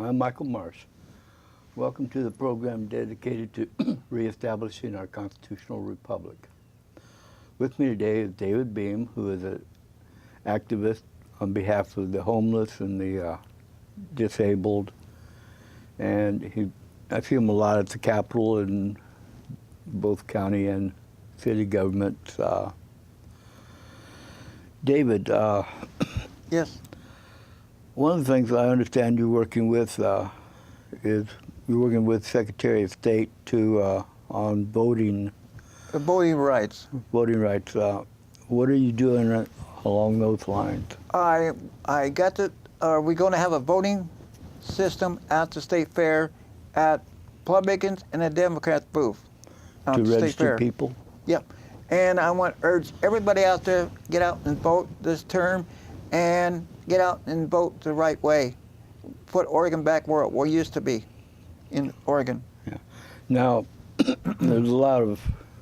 I'm Michael Marsh. Welcome to the program dedicated to reestablishing our constitutional republic. With me today is David Beam, who is an activist on behalf of the homeless and the disabled. And I see him a lot at the Capitol in both county and city governments. David, Yes. one of the things I understand you're working with is you're working with Secretary of State on voting Voting rights. What are you doing along those lines? I got to. Are we going to have a voting system at the state fair, at Republicans and the Democrats booth? To register people? Yep. And I want to urge everybody out there, get out and vote this term, and get out and vote the right way. Put Oregon back where it used to be, in Oregon. Yeah. Now, there's a lot of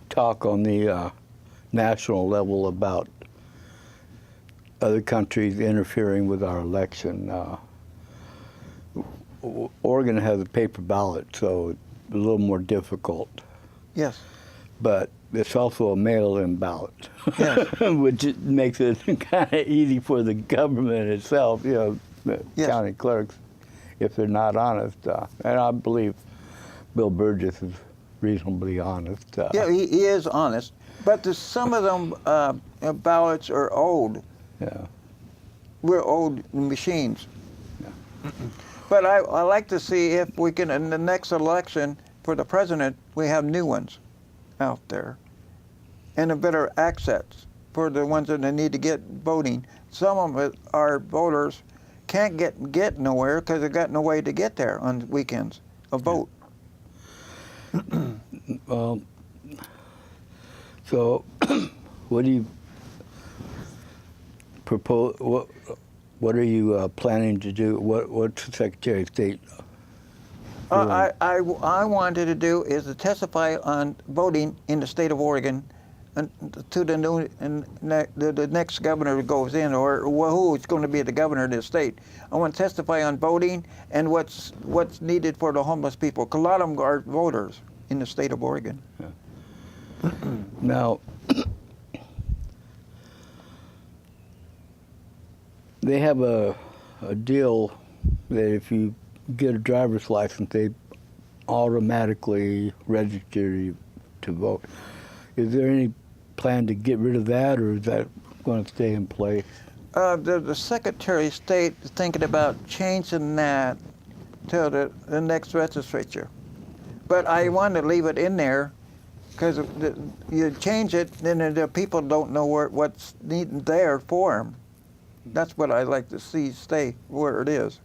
talk on the national level about other countries interfering with our election. Oregon has a paper ballot, so it's a little more difficult. Yes. But it's also a mail-in ballot, Yes. which makes it kind of easy for the government itself, the Yes. county clerks, if they're not honest. And I believe Bill Burgess is reasonably honest. Yeah, he is honest. But some of them ballots are old. Yeah. We're old machines. Yeah. But I like to see if we can, in the next election for the president, we have new ones out there and a better access for the ones that they need to get voting. Some of our voters can't get nowhere because they've got no way to get there on weekends, a vote. Well, so what do you propose? What are you planning to do? What's the Secretary of State? I wanted to do is to testify on voting in the state of Oregon to the new the next governor who goes in, or who is going to be the governor of the state. I want to testify on voting and what's needed for the homeless people. 'Cause a lot of them are voters in the state of Oregon. Yeah. Now, they have a deal that if you get a driver's license, they automatically register you to vote. Is there any plan to get rid of that, or is that going to stay in place? The Secretary of State is thinking about changing that to the next legislature. But I want to leave it in there because you change it, then the people don't know what's needed there for them. That's what I'd like to see stay where it is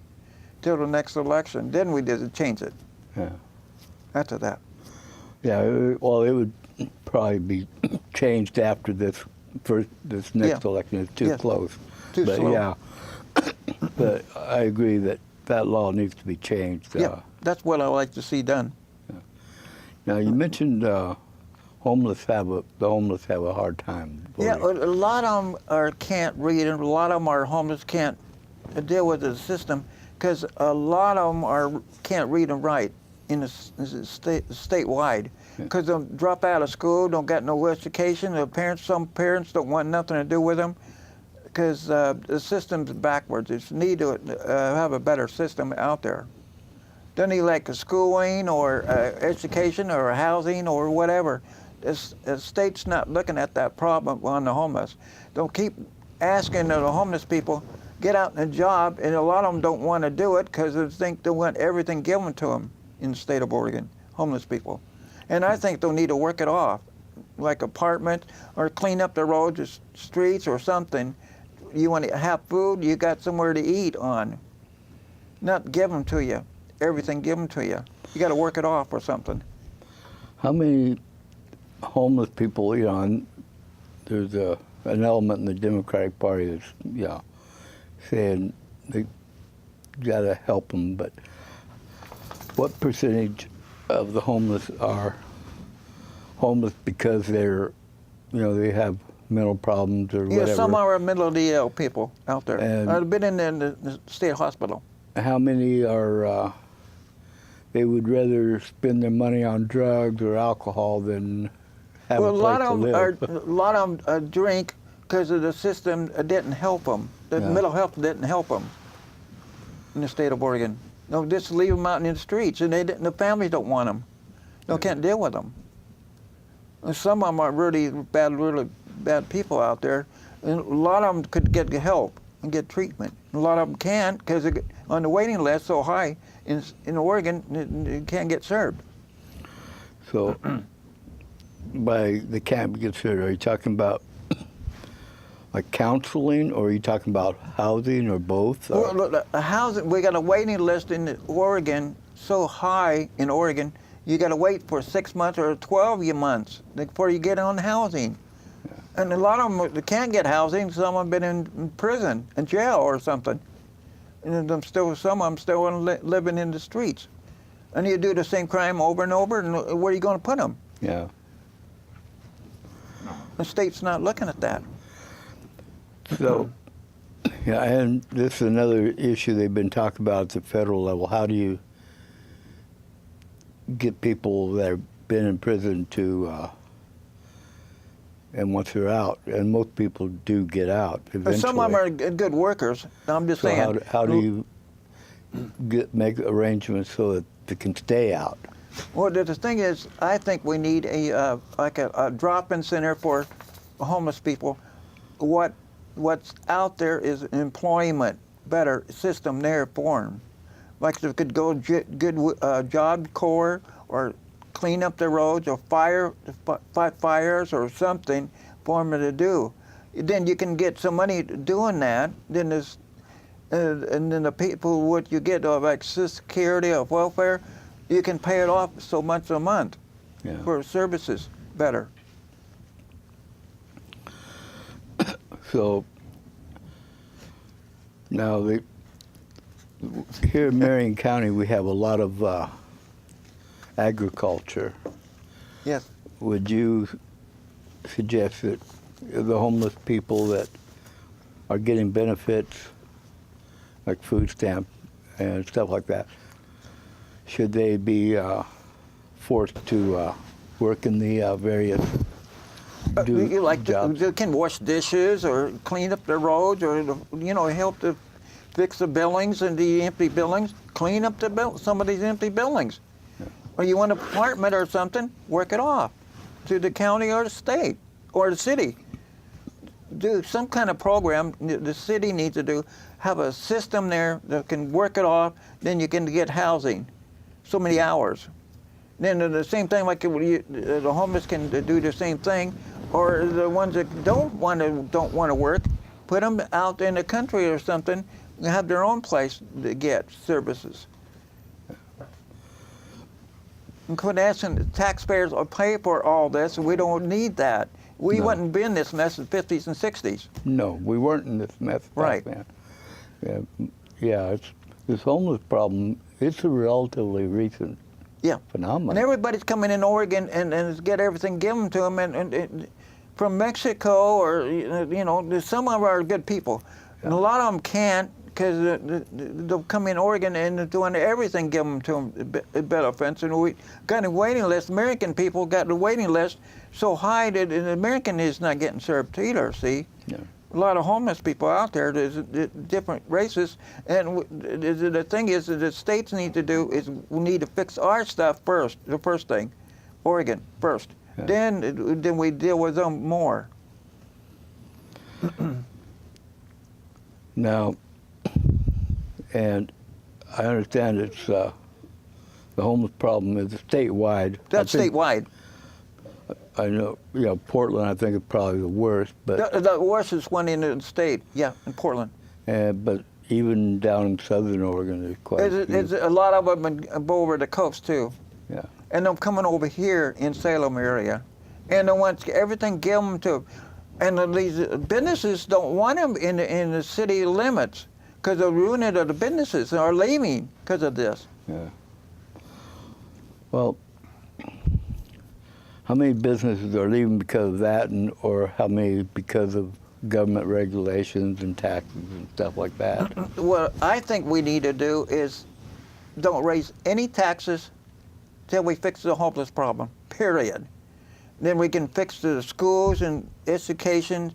till the next election. Then we did change it. Yeah. After that. Yeah. Well, it would probably be changed after this next election. It's too close. Too slow. Yeah. But I agree that law needs to be changed. Yeah. That's what I like to see done. Yeah. Now you mentioned the homeless have a hard time voting. Yeah, a lot of them can't read, and a lot of them are homeless, can't deal with the system, because a lot of them can't read and write in the statewide, because they'll drop out of school, don't get no education. Some parents don't want nothing to do with them, because the system's backwards. It's need to have a better system out there. Don't need like a schooling or education or housing or whatever. The state's not looking at that problem on the homeless. Don't keep asking the homeless people, get out in a job, and a lot of them don't want to do it because they think they want everything given to them in the state of Oregon, homeless people. And I think they'll need to work it off, like apartments or clean up the roads or streets or something. You want to have food, you got somewhere to eat on. Not give them to you, everything given to you. You got to work it off or something. How many homeless people, and there's an element in the Democratic Party that's, saying they got to help them, but what percentage of the homeless are homeless because they're, they have mental problems or whatever? Yeah, some are mentally ill people out there. I've been in the state hospital. how many are, they would rather spend their money on drugs or alcohol than have Well, a place to live? a lot of them drink because of the system didn't help them. The Yeah. mental health didn't help them in the state of Oregon. No, just leave them out in the streets, and the families don't want them. They can't deal with them. And some of them are really bad people out there. And a lot of them could get help and get treatment. A lot of them can't because on the waiting list so high in Oregon, it can't get served. So, by the can't get served, are you talking about like counseling, or are you talking about housing, or both? Well, look, the housing, we got a waiting list in Oregon so high in Oregon, you got to wait for 6 months or 12 months before you get on housing. Yeah. And a lot of them can't get housing. Some have been in prison, in jail or something. And some of them still living in the streets. And you do the same crime over and over, and where are you going to put them? Yeah. The state's not looking at that. So, yeah, and this is another issue they've been talking about at the federal level. How do you get people that have been in prison to, and once they're out, and most people do get out eventually. Some of them are good workers. I'm just saying. How do you make arrangements so that they can stay out? Well, the thing is, I think we need a drop-in center for homeless people. What's out there is employment, better system there for them. Like they could go good job corps or clean up the roads or fight fires or something for them to do. Then you can get some money doing that. Then there's and then the people what you get like Social Security or welfare, you can pay it off so much a month for services better. So now here in Marion County we have a lot of agriculture. Yes. Would you suggest that the homeless people that are getting benefits like food stamp and stuff like that, should they be forced to work in the various jobs? They can wash dishes or clean up the roads or help to fix the buildings and the empty buildings, clean up some of these empty buildings. Yeah. Or you want an apartment or something, work it off to the county or the state or the city. Do some kind of program the city needs to do, have a system there that can work it off, then you can get housing, so many hours. Then the same thing, like the homeless can do the same thing, or the ones that don't want to work, put them out in the country or something, and have their own place to get services. And quit asking the taxpayers to pay for all this, and we don't need that. We wouldn't be in this mess in the 50s and 60s. No, we weren't in this mess back then. Yeah, this homeless problem, it's a relatively recent phenomenon. And everybody's coming in Oregon and get everything given to them, and from Mexico or, some of them are good people. Yeah. And a lot of them can't because they'll come in Oregon and they're doing everything given to them benefits. And we got a waiting list. American people got the waiting list so high that an American is not getting served either, see? Yeah. A lot of homeless people out there, there's different races, and the thing is that the states need to do is we need to fix our stuff first, the first thing, Oregon first. Yeah. Then we deal with them more. Now, and I understand it's the homeless problem is statewide. That's statewide. I know, Portland, I think, is probably the worst. But the worst is one in the state, in Portland. But even down in southern Oregon, there's quite a few. There's a lot of them over the coast, too. Yeah. And they're coming over here in Salem area. And they want everything given to them. And these businesses don't want them in the city limits because they're ruining the businesses are leaving because of this. Yeah. Well, how many businesses are leaving because of that, or how many because of government regulations and taxes and stuff like that. What I think we need to do is don't raise any taxes till we fix the homeless problem, period. Then we can fix the schools and education,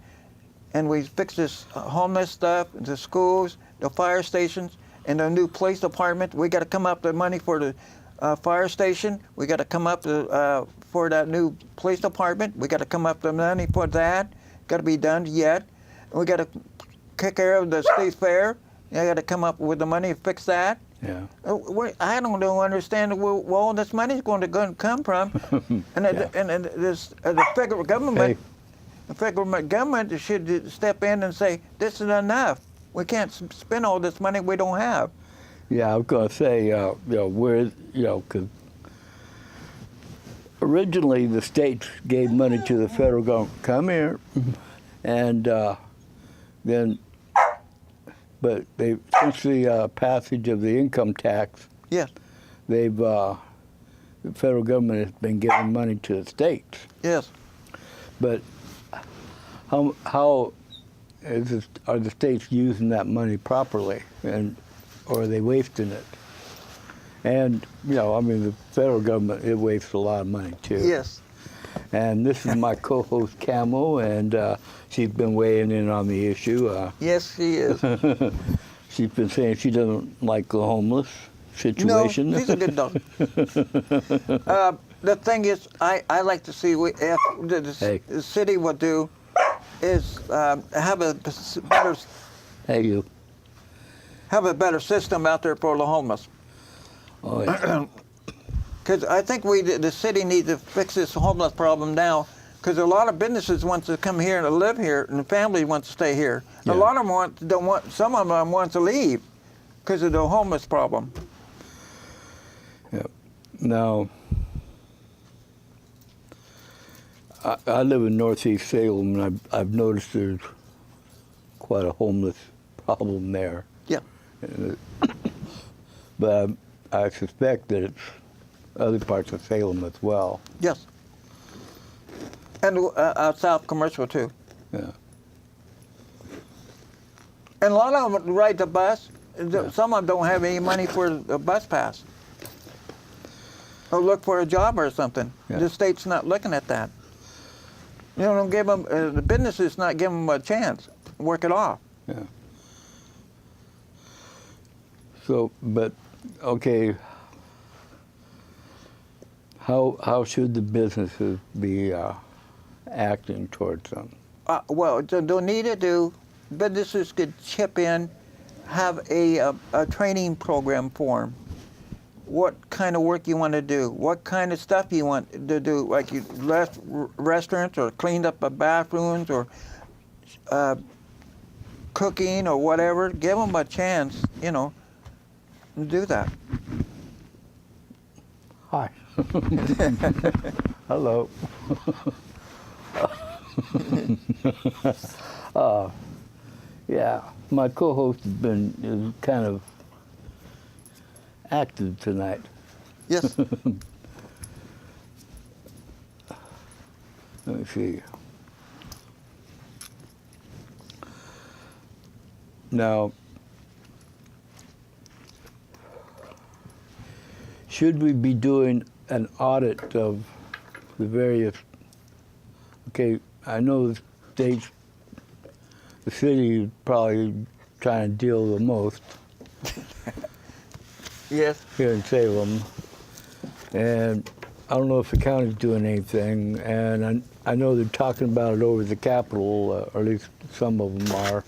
and we fix this homeless stuff, the schools, the fire stations, and the new police department. We got to come up with money for the fire station. We got to come up for that new police department. We got to come up with money for that. Got to be done yet. And we got to take care of the state fair. I got to come up with the money to fix that. Yeah. I don't understand where all this money is going to come from. And the federal government, the federal government should step in and say, this is enough. We can't spend all this money we don't have. Yeah, I was going to say, because originally the states gave money to the federal government. Come here, and then, but they since the passage of the income tax, Yes. they've the federal government has been giving money to the states. Yes. But how are the states using that money properly, or are they wasting it? And I mean, the federal government, it wastes a lot of money too. Yes. And this is my co-host Camo, and she's been weighing in on the issue. Yes, she is. She's been saying she doesn't like the homeless situation. No, she's a good dog. The thing is, I like to see if the city would do is have a better have a better system out there for the homeless. Oh, yeah. Because I think the city needs to fix this homeless problem now. Because a lot of businesses want to come here and live here, and the family wants to stay here. Yeah. A lot of them don't want. Some of them want to leave because of the homeless problem. Yeah. Now, I live in Northeast Salem, and I've noticed there's quite a homeless problem there. Yeah. But I suspect that it's other parts of Salem as well. Yes. And South Commercial too. Yeah. And a lot of them ride the bus. Yeah. Some of them don't have any money for a bus pass. Or look for a job or something. Yeah. The state's not looking at that. Don't give them, the business is not giving them a chance. Work it off. Yeah. So, but, okay, how should the businesses be acting towards them? Well, they need to do, businesses could chip in, have a training program for them. What kind of work you want to do, what kind of stuff you want to do, like you left restaurants or cleaned up the bathrooms or cooking or whatever. Give them a chance, to do that. Hi. Hello. Yeah, my co-host is kind of active tonight. Yes. Let me see. Now, should we be doing an audit of the various, okay, I know the states, the city is probably trying to deal the most. Yes. Here in Salem, and I don't know if the county's doing anything, and I know they're talking about it over the Capitol, or at least some of them are.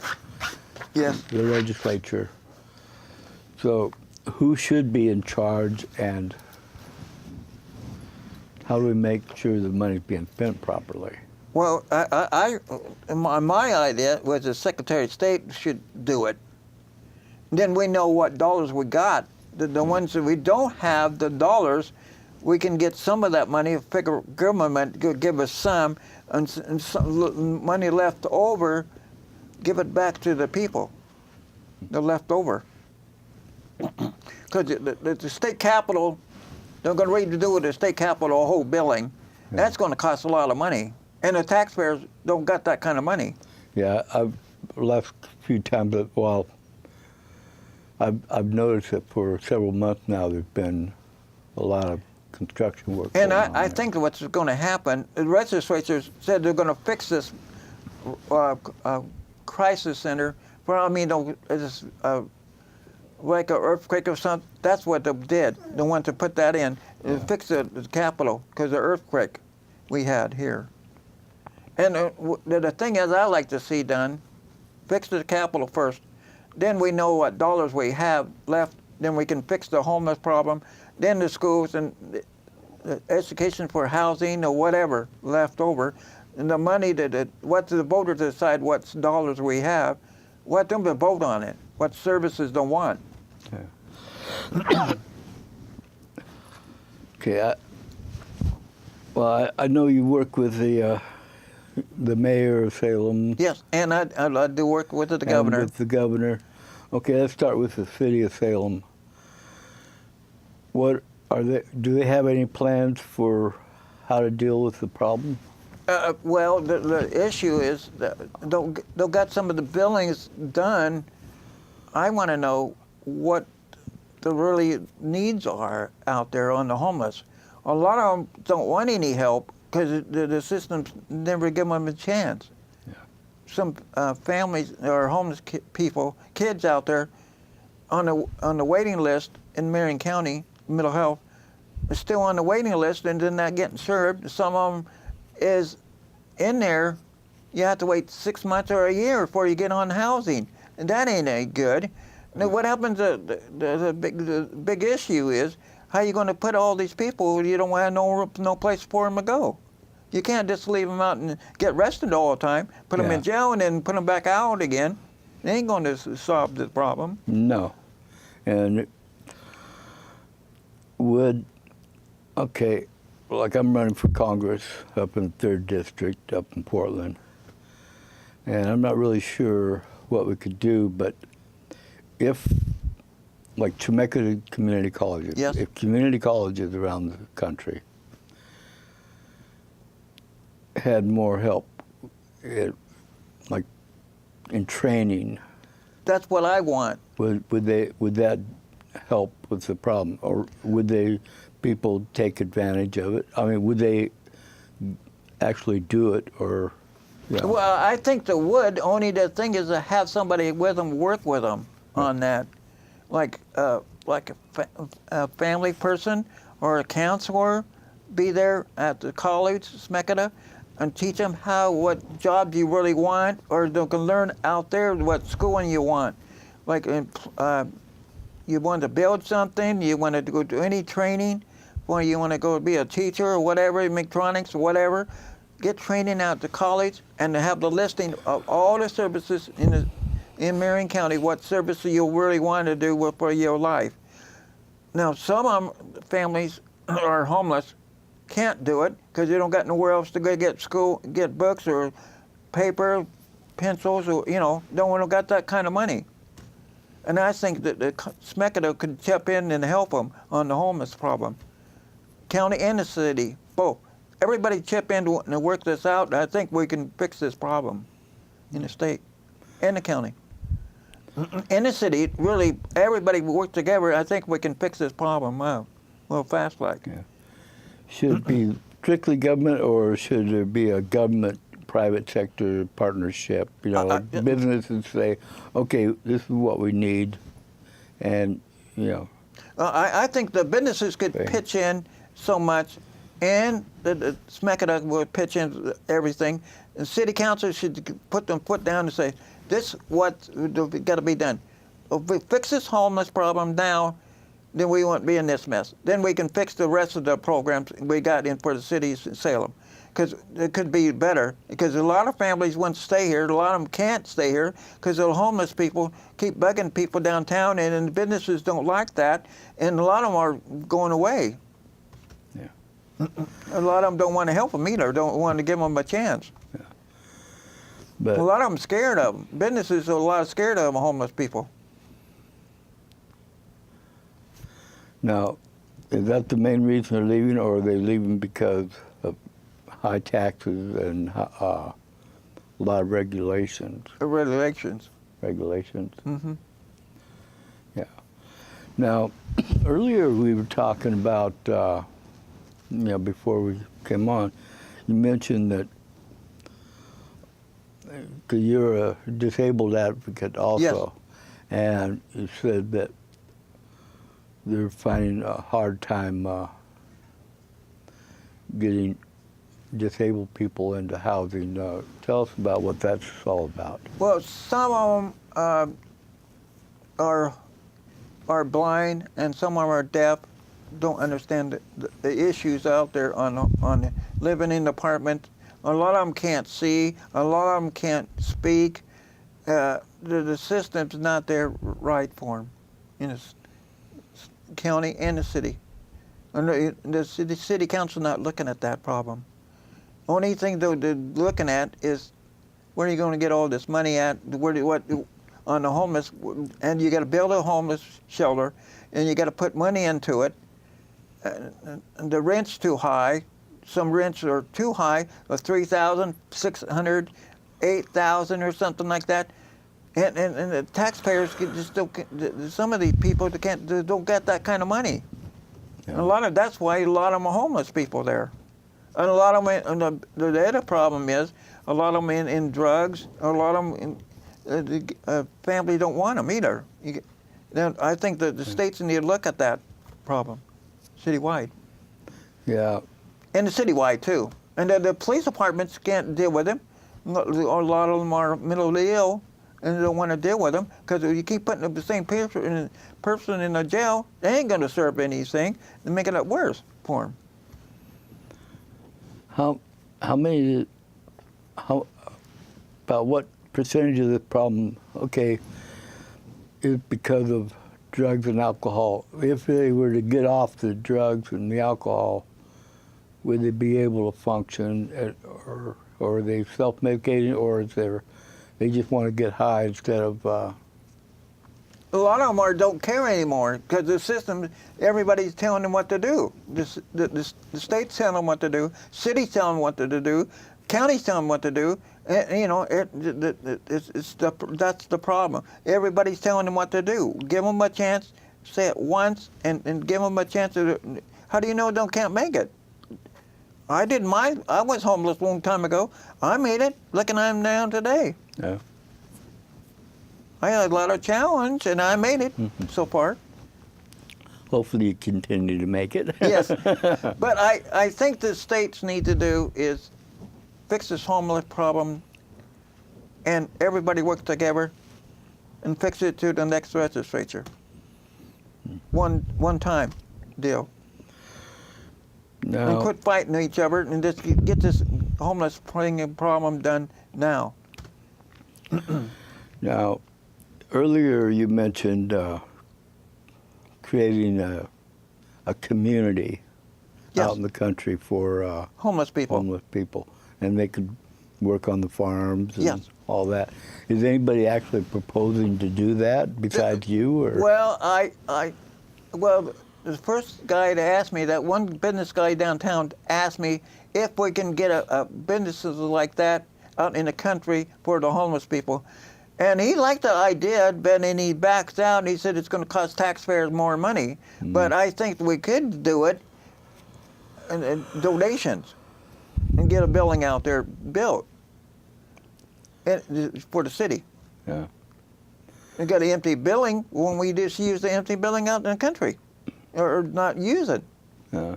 Yes. The legislature. So, who should be in charge, and how do we make sure the money's being spent properly? Well, my idea was the Secretary of State should do it. Then we know what dollars we got. The ones that we don't have, the dollars, we can get some of that money. Figure government could give us some, and some money left over, give it back to the people. The leftover. Because the state capitol, they're going to redo with the state capitol a whole building. Yeah. That's going to cost a lot of money, and the taxpayers don't got that kind of money. Yeah, I've left a few times, but well, I've noticed that for several months now there's been a lot of construction work And going on I there. think what's going to happen, the legislature said they're going to fix this crisis center. Well, I mean, it's like an earthquake or something. That's what they did. They wanted to put that in, fix the capital because of the earthquake we had here. And the thing is, I like to see done, fix the capital first. Then we know what dollars we have left. Then we can fix the homeless problem. Then the schools and the education for housing or whatever left over. And the money what the voters decide what dollars we have, let them to vote on it, what services they want. Okay. I know you work with the mayor of Salem. Yes, and I do work with the and governor. with the governor. Okay, let's start with the city of Salem. What are they? Do they have any plans for how to deal with the problem? Well, the issue is that they'll got some of the buildings done. I want to know what the really needs are out there on the homeless. A lot of them don't want any help because the systems never give them a chance. Yeah. Some families or homeless people, kids out there on the waiting list in Marion County, mental health, are still on the waiting list and they're not getting served. Some of them is in there, you have to wait 6 months or a year before you get on housing. And that ain't any good. Now, what happens, the big issue is, how you going to put all these people you don't have no place for them to go? You can't just leave them out and get arrested all the time, put them in jail and then put them back out again. It ain't going to solve the problem. No. And okay, like I'm running for Congress up in the 3rd District up in Portland, and I'm not really sure what we could do, but if, like Temecula community colleges, Yes. if community colleges around the country had more help, like in training, That's what I want. would that help with the problem, or would people take advantage of it? I mean, would they actually do it, or? Yeah. Well, I think they would. Only the thing is to have somebody with them, work with them on that, like a family person or a counselor, be there at the college, Temecula, and teach them what job you really want, or they can learn out there what schooling you want. Like you want to build something, you want to go to any training, or you want to go be a teacher or whatever, electronics or whatever, get training out to college and to have the listing of all the services in Marion County, what services you really want to do for your life. Now, some families are homeless, can't do it because they don't got nowhere else to go get books or paper, pencils, or don't got that kind of money. And I think that the Temecula could step in and help them on the homeless problem. County and the city, both. Everybody chip in to work this out, and I think we can fix this problem in the state and the county. In the city, really, everybody work together, I think we can fix this problem well fast like. Yeah. Should it be strictly government, or should there be a government-private sector partnership? Businesses say, okay, this is what we need, and, I think the businesses could pitch in so much, and the Temecula will pitch in everything. The city council should put them foot down and say, this is what's got to be done. If we fix this homeless problem now, then we won't be in this mess. Then we can fix the rest of the programs we got in for the cities in Salem. Because it could be better. Because a lot of families want to stay here. A lot of them can't stay here because the homeless people keep bugging people downtown, and the businesses don't like that. And a lot of them are going away. Yeah. A lot of them don't want to help them either. Don't want to give them a chance. Yeah. But a lot of them scared of them. Businesses are a lot scared of homeless people. now, is that the main reason they're leaving, or are they leaving because of high taxes and a lot of regulations. Regulations. Mm-hmm. Yeah. Now, earlier we were talking about, before we came on, you mentioned that, because you're a disabled advocate also, and you said that they're finding a hard time getting disabled people into housing. Tell us about what that's all about. Well, some of them are blind, and some of them are deaf. Don't understand the issues out there on living in the apartment. A lot of them can't see. A lot of them can't speak. The system's not there right for them in the county and the city. And the city council not looking at that problem. Only thing they're looking at is where are you going to get all this money at? What on the homeless? And you got to build a homeless shelter, and you got to put money into it. And the rent's too high. Some rents are too high, of $3,600, $8,000, or something like that. And the taxpayers just don't. Some of these people don't get that kind of money. Yeah. And that's why a lot of them are homeless people there. And a lot of them, and the other problem is, a lot of them in drugs, a lot of them, family don't want them either. I think that the states need to look at that problem, citywide. Yeah. And the citywide too. And the police departments can't deal with them. A lot of them are mentally ill, and they don't want to deal with them, because if you keep putting the same person in a jail, they ain't going to serve anything. They're making it worse for them. About what percentage of the problem, is because of drugs and alcohol? If they were to get off the drugs and the alcohol, would they be able to function, or are they self-medicating, or they just want to get high instead of... A lot of them don't care anymore, because the system, everybody's telling them what to do. The state's telling them what to do, city's telling them what to do, county's telling them what to do. That's the problem. Everybody's telling them what to do. Give them a chance, say it once, and give them a chance to... How do you know they can't make it? I was homeless a long time ago. I made it. Look at I'm now today. Yeah. I had a lot of challenge, and I made it so far. Hopefully you continue to make it. Yes. But I think the states need to do is fix this homeless problem, and everybody work together and fix it to the next legislature. One time deal. No. And quit fighting each other and just get this homeless problem done now. Now, earlier you mentioned creating a community out in the country for homeless people, and they could work on the farms and all that. Is anybody actually proposing to do that besides you? Or? Well, the first guy to ask me, that one business guy downtown, asked me if we can get a businesses like that out in the country for the homeless people. And he liked the idea, but then he backed out and he said it's going to cost taxpayers more money. But I think we could do it and donations and get a building out there built for the city. Yeah. We got an empty building when we just use the empty building out in the country, or not use it. Yeah.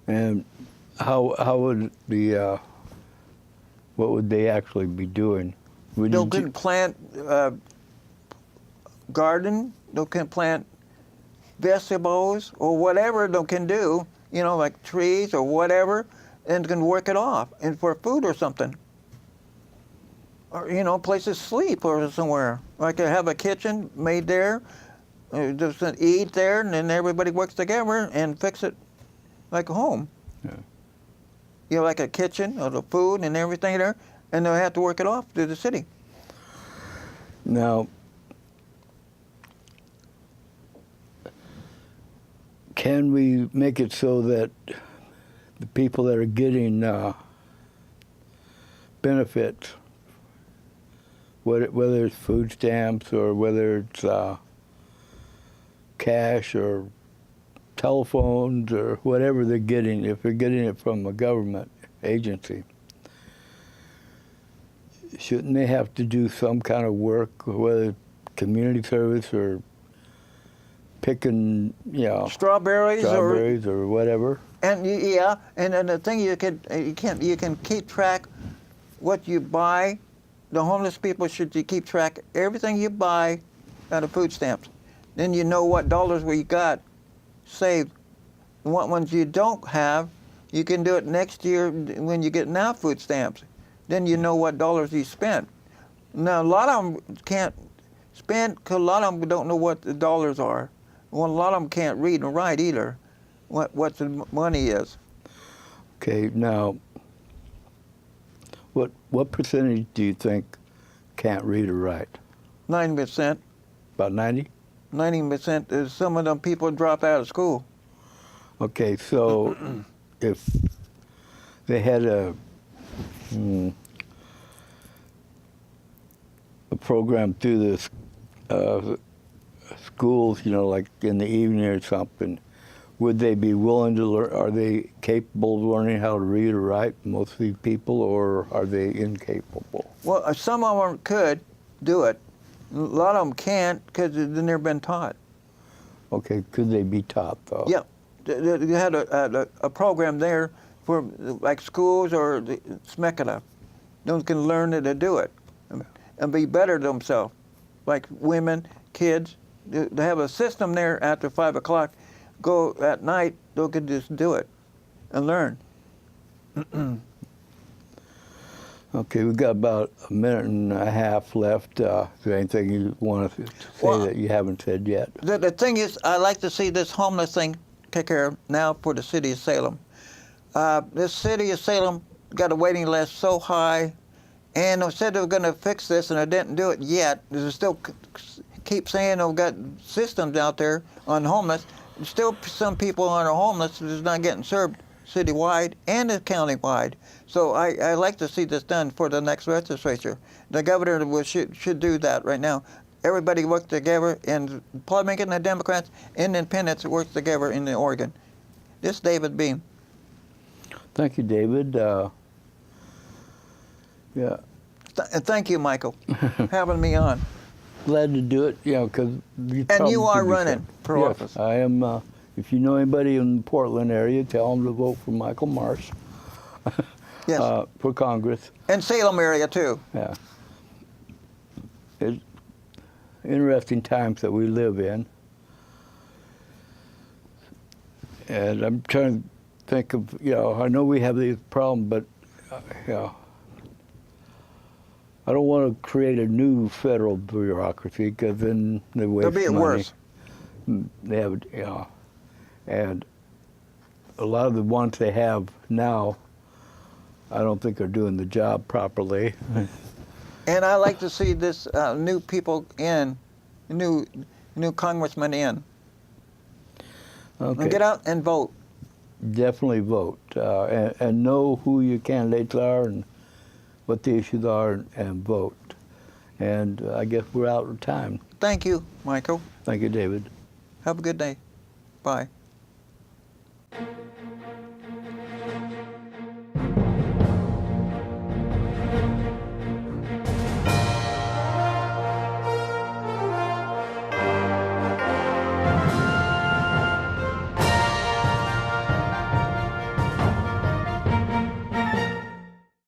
And how would what would they actually be doing? They can plant garden, they can plant vegetables or whatever they can do, like trees or whatever, and can work it off, and for food or something. Or, place to sleep or somewhere. Like have a kitchen made there, just eat there, and then everybody works together and fix it like a home. Yeah. Like a kitchen or the food and everything there, and they'll have to work it off to the city. Now, can we make it so that the people that are getting benefits, whether it's food stamps or whether it's cash or telephones or whatever they're getting, if they're getting it from a government agency, shouldn't they have to do some kind of work, whether it's community service or picking, strawberries or whatever? And yeah, and the thing you can keep track what you buy. The homeless people should keep track of everything you buy out of food stamps. Then you know what dollars we got saved. And what ones you don't have, you can do it next year when you get now food stamps. Then you know what dollars you spent. Now a lot of them can't spend because a lot of them don't know what the dollars are. Well, a lot of them can't read and write either. What the money is. Okay, now, what percentage do you think can't read or write? 90%. About 90? 90% is some of them people drop out of school. Okay, so if they had a program through the schools, like in the evening or something, would they be willing to learn? Are they capable of learning how to read or write, most of these people, or are they incapable? Well, some of them could do it. A lot of them can't because they've never been taught. Okay, could they be taught, though? Yeah. They had a program there for like schools or the SMECA. Those can learn to do it and be better themselves. Like women, kids, they have a system there after 5 o'clock. Go at night, they can just do it and learn. Okay, we've got about a minute and a half left. Is there anything you want to say that you haven't said yet? The thing is, I like to see this homeless thing take care of now for the city of Salem. This city of Salem got a waiting list so high, and they said they were going to fix this, and they didn't do it yet. They still keep saying they've got systems out there on homeless. Still, some people are homeless is not getting served citywide and countywide. So I like to see this done for the next legislature. The governor should do that right now. Everybody work together, and Republicans and Democrats and Independents work together in Oregon. This is David Beam. Thank you, David. Yeah. Thank you, Michael, having me on. Glad to do it, because And you are running for office. I am. If you know anybody in the Portland area, tell them to vote for Michael Marsh. Yes. For Congress. And Salem area too. Yeah. It's interesting times that we live in, and I'm trying to think of. I know we have these problems, but I don't want to create a new federal bureaucracy because then they waste money. They'll be worse. They have, and a lot of the ones they have now, I don't think are doing the job properly. And I like to see this new people in, new congressmen in. Okay. And get out and vote. Definitely vote and know who your candidates are and what the issues are, and vote. And I guess we're out of time. Thank you, Michael. Thank you, David. Have a good day. Bye.